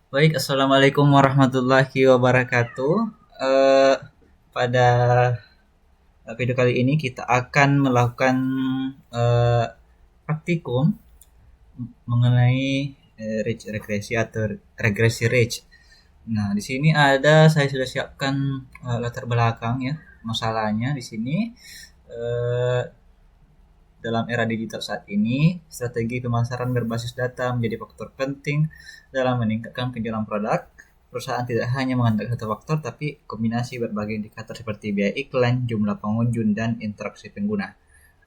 Baik, assalamualaikum warahmatullahi wabarakatuh. Eh, Pada video kali ini kita akan melakukan eh, praktikum mengenai ridge regresi atau regresi ridge. Nah, di sini saya sudah siapkan latar belakang ya masalahnya di sini. Eh, Dalam era digital saat ini, strategi pemasaran berbasis data menjadi faktor penting dalam meningkatkan penjualan produk. Perusahaan tidak hanya mengandalkan satu faktor, tapi kombinasi berbagai indikator seperti biaya iklan, jumlah pengunjung, dan interaksi pengguna.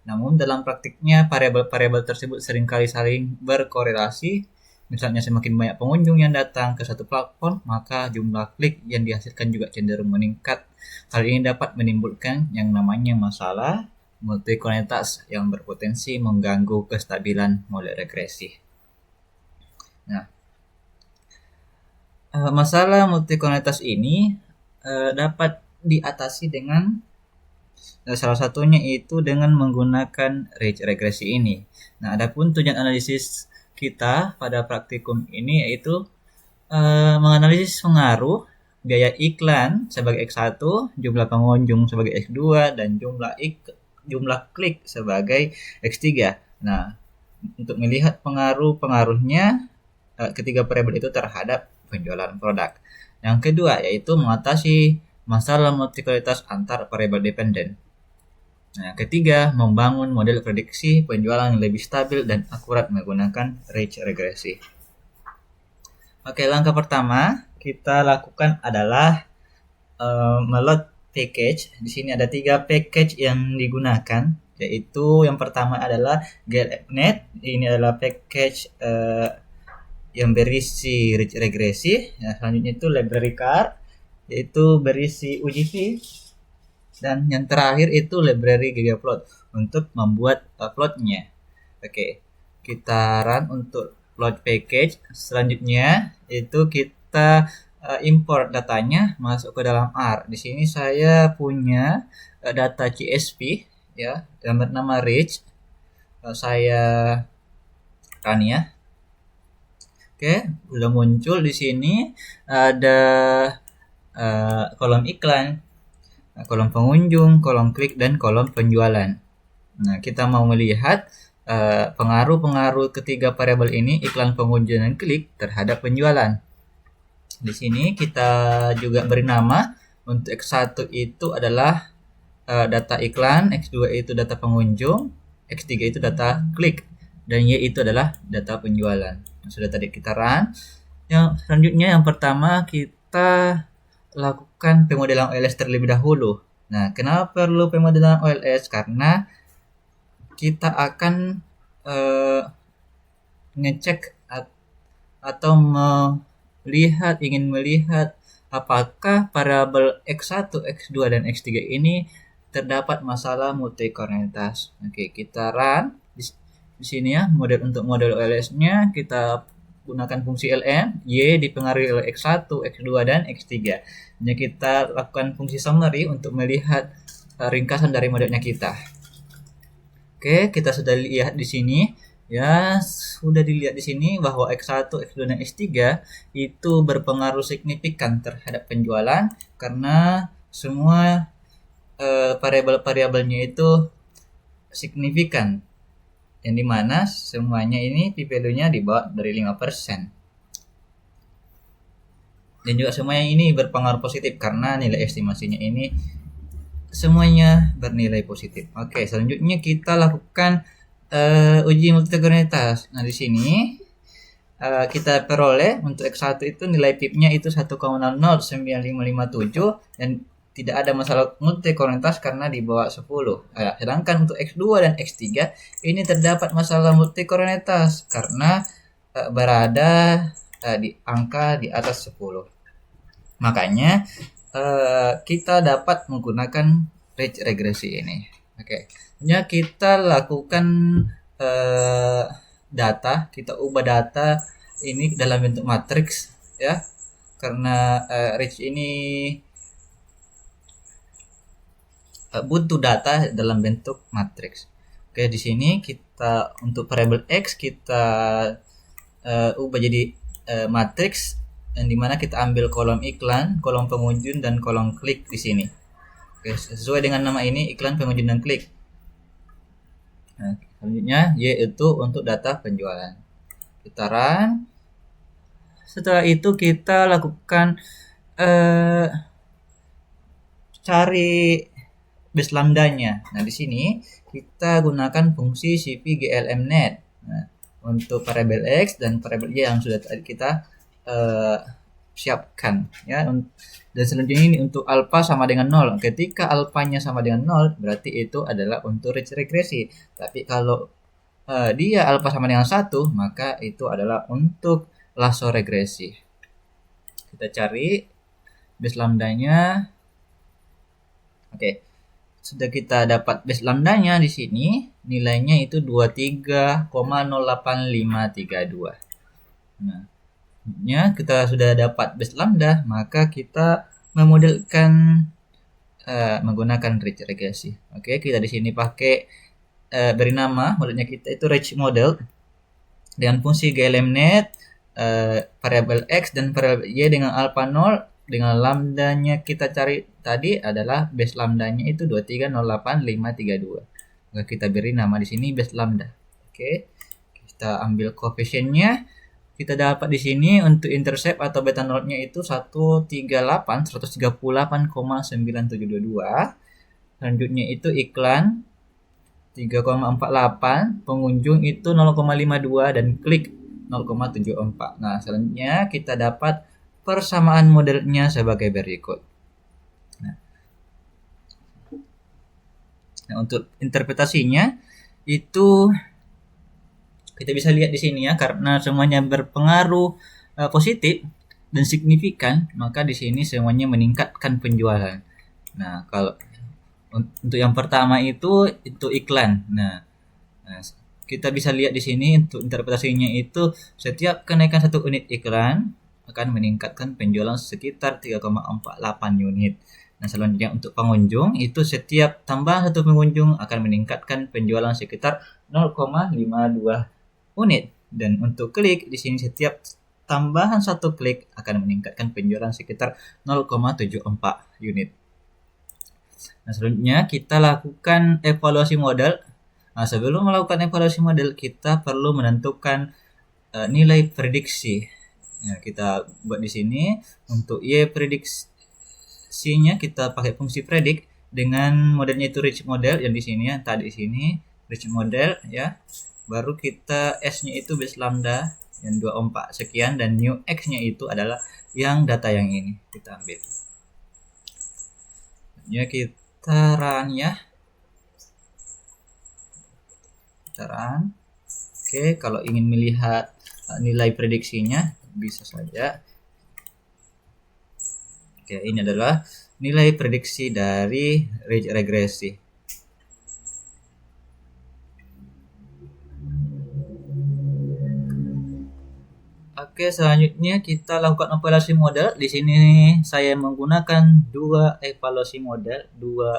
Namun dalam praktiknya, variabel-variabel tersebut seringkali saling berkorelasi. Misalnya semakin banyak pengunjung yang datang ke satu platform, maka jumlah klik yang dihasilkan juga cenderung meningkat. Hal ini dapat menimbulkan yang namanya masalah multikonektivitas yang berpotensi mengganggu kestabilan model regresi. Nah, masalah multikonektivitas ini dapat diatasi dengan salah satunya itu dengan menggunakan ridge regresi ini. Nah, adapun tujuan analisis kita pada praktikum ini yaitu menganalisis pengaruh biaya iklan sebagai X1, jumlah pengunjung sebagai X2, dan jumlah klik sebagai X3. Nah, untuk melihat pengaruh-pengaruhnya ketiga variabel itu terhadap penjualan produk. Yang kedua yaitu mengatasi masalah multikulturalitas antar variabel dependen. Nah, yang ketiga, membangun model prediksi penjualan yang lebih stabil dan akurat menggunakan ridge regresi. Oke, langkah pertama kita lakukan adalah meload package. Di sini ada 3 package yang digunakan, yaitu yang pertama adalah GLFnet. Ini adalah package yang berisi regresi. Nah, selanjutnya itu library card, yaitu berisi UGV. Dan yang terakhir itu library ggplot untuk membuat plotnya. Oke, kita run untuk load package. Selanjutnya itu kita import datanya masuk ke dalam R. Di sini saya punya data CSV ya, yang bernama Rich. Saya run ya. Oke, sudah muncul di sini ada kolom iklan, kolom pengunjung, kolom klik, dan kolom penjualan. Nah, kita mau melihat pengaruh-pengaruh ketiga variabel ini, iklan, pengunjung, dan klik terhadap penjualan. Di sini kita juga beri nama. Untuk X1 itu adalah data iklan, X2 itu data pengunjung, X3 itu data klik, dan Y itu adalah data penjualan. Nah, sudah tadi kita run. Yang selanjutnya yang pertama kita lakukan pemodelan OLS terlebih dahulu. Nah, kenapa perlu pemodelan OLS? Karena kita akan ngecek atau ingin melihat apakah variabel X1, X2, dan X3 ini terdapat masalah multikonektivitas. Oke, kita run di sini ya, untuk model OLS-nya kita gunakan fungsi ln, y dipengaruhi oleh X1, X2, dan X3. Jadi kita lakukan fungsi summary untuk melihat ringkasan dari modelnya kita. Oke, kita sudah lihat di sini. Ya, sudah dilihat di sini bahwa X1, X2, dan X3 itu berpengaruh signifikan terhadap penjualan karena semua variabel-variabelnya itu signifikan. Yang dimana semuanya ini p-value-nya di bawah dari 5%. Dan juga semuanya ini berpengaruh positif karena nilai estimasinya ini semuanya bernilai positif. Oke, selanjutnya kita lakukan uji multikonektivitas. Nah, di sini kita peroleh untuk X1 itu nilai PIP-nya itu 1,009557 dan tidak ada masalah multikonektivitas karena di bawah 10. Sedangkan untuk X2 dan X3 ini terdapat masalah multikonektivitas karena berada di angka di atas 10. Makanya kita dapat menggunakan ridge regresi ini. Oke. Ya, kita lakukan kita ubah data ini dalam bentuk matriks ya. Karena ridge ini butuh data dalam bentuk matriks. Oke, di sini kita untuk variabel X kita ubah jadi matriks yang dimana kita ambil kolom iklan, kolom pengunjung, dan kolom klik di sini. Oke, sesuai dengan nama ini, iklan, pengunjung, dan klik. Nah, selanjutnya Y itu untuk data penjualan. Kita run. Setelah itu kita lakukan cari base lambdanya. Nah, di sini kita gunakan fungsi cpglmnet. Nah, untuk variabel x dan variabel y yang sudah tadi kita siapkan, ya. Dan selanjutnya ini untuk alfa sama dengan 0. Ketika alfanya sama dengan 0, berarti itu adalah untuk ridge regresi. Tapi kalau dia alfa sama dengan 1, maka itu adalah untuk lasso regresi. Kita cari base lambdanya. Oke. Sudah kita dapat base lambdanya di sini, nilainya itu 23,08532. Nah, kita sudah dapat base lambda, maka kita memodelkan menggunakan ridge regresi. Oke, kita di sini pakai beri nama modelnya kita itu ridge model dengan fungsi glmnet, variabel x dan variabel y dengan alpha 0, dengan lambdanya kita cari tadi adalah base lambdanya itu 23,08532. Maka kita beri nama di sini base lambda. Oke. Kita ambil koefisiennya. Kita dapat di sini untuk intercept atau beta notnya itu 138,9722. Selanjutnya itu iklan 3,48, pengunjung itu 0,52 dan klik 0,74. Nah, selanjutnya kita dapat persamaan modelnya sebagai berikut. Nah, untuk interpretasinya itu kita bisa lihat di sini ya, karena semuanya berpengaruh positif dan signifikan, maka di sini semuanya meningkatkan penjualan. Nah, kalau untuk yang pertama itu iklan. Nah, kita bisa lihat di sini untuk interpretasinya itu setiap kenaikan 1 unit iklan akan meningkatkan penjualan sekitar 3,48 unit. Nah, selanjutnya untuk pengunjung itu setiap tambahan 1 pengunjung akan meningkatkan penjualan sekitar 0,52 unit. Dan untuk klik di sini setiap tambahan 1 klik akan meningkatkan penjualan sekitar 0,74 unit. Nah, selanjutnya kita lakukan evaluasi model. Nah, sebelum melakukan evaluasi model kita perlu menentukan nilai prediksi. Nah, kita buat di sini untuk Y prediksinya kita pakai fungsi predict dengan modelnya itu ridge model yang di sini ya, tadi di sini ridge model ya. Baru kita S-nya itu base lambda yang 24 sekian dan new X-nya itu adalah yang data yang ini kita ambil. Ya, kita run ya. Kita run. Oke, kalau ingin melihat nilai prediksinya bisa saja. Oke, ini adalah nilai prediksi dari ridge regresi. Oke, selanjutnya kita lakukan evaluasi model. Di sini saya menggunakan dua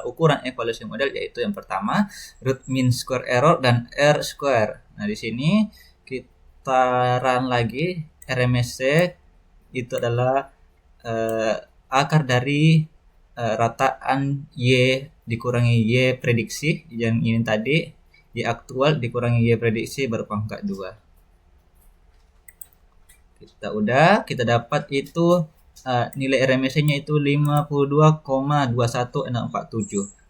ukuran evaluasi model, yaitu yang pertama root mean square error dan R square. Nah, di sini kita run lagi RMSC itu adalah akar dari rataan Y dikurangi Y prediksi yang ini tadi, Y aktual dikurangi Y prediksi berpangkat 2. Kita dapat itu nilai RMSC-nya itu 52,21647.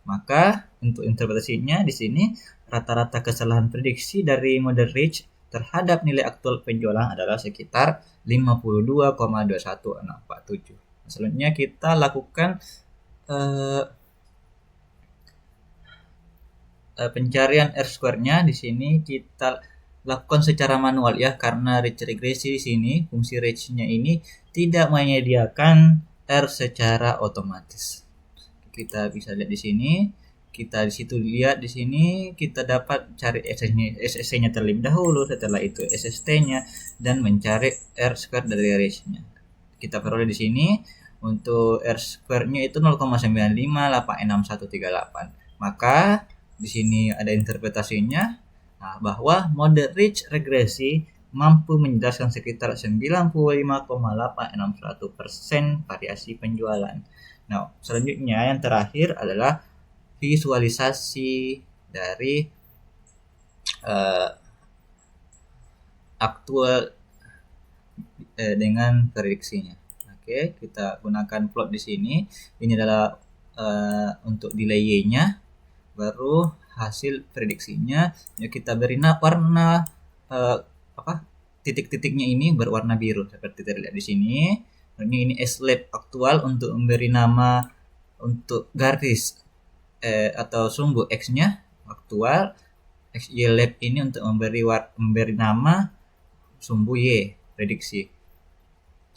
Maka untuk interpretasinya di sini rata-rata kesalahan prediksi dari model ridge terhadap nilai aktual penjualan adalah sekitar 52,21647. Selanjutnya kita lakukan pencarian R square-nya. Di sini kita lakukan secara manual ya, karena ridge regresi di sini fungsi ridge-nya ini tidak menyediakan R secara otomatis. Kita bisa lihat di sini, kita di situ lihat di sini kita dapat cari SSC-nya terlebih dahulu, setelah itu SST-nya dan mencari R square dari ridge-nya. Kita peroleh di sini untuk R square-nya itu 0,958638. Maka di sini ada interpretasinya bahwa model ridge regresi mampu menjelaskan sekitar 95,861% variasi penjualan. Nah, selanjutnya yang terakhir adalah visualisasi dari aktual dengan prediksinya. Oke, kita gunakan plot di sini. Ini adalah untuk delay-nya, baru hasil prediksinya. Ya, kita beri warna titik-titiknya ini berwarna biru seperti terlihat di sini. Ini slab aktual untuk memberi nama untuk garis atau sumbu X-nya aktual. XY lab ini untuk memberi nama sumbu Y prediksi.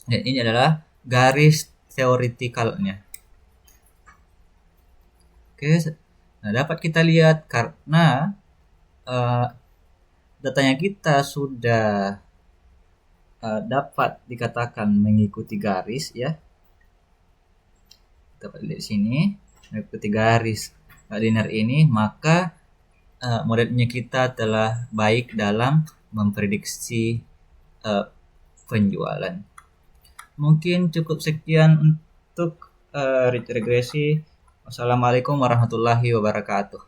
Dan ini adalah garis teoretikalnya. Oke, nah dapat kita lihat karena datanya kita sudah dapat dikatakan mengikuti garis ya. Dapat lihat di sini mengikuti garis linear ini, maka modelnya kita telah baik dalam memprediksi penjualan. Mungkin cukup sekian untuk regresi. Wassalamualaikum warahmatullahi wabarakatuh.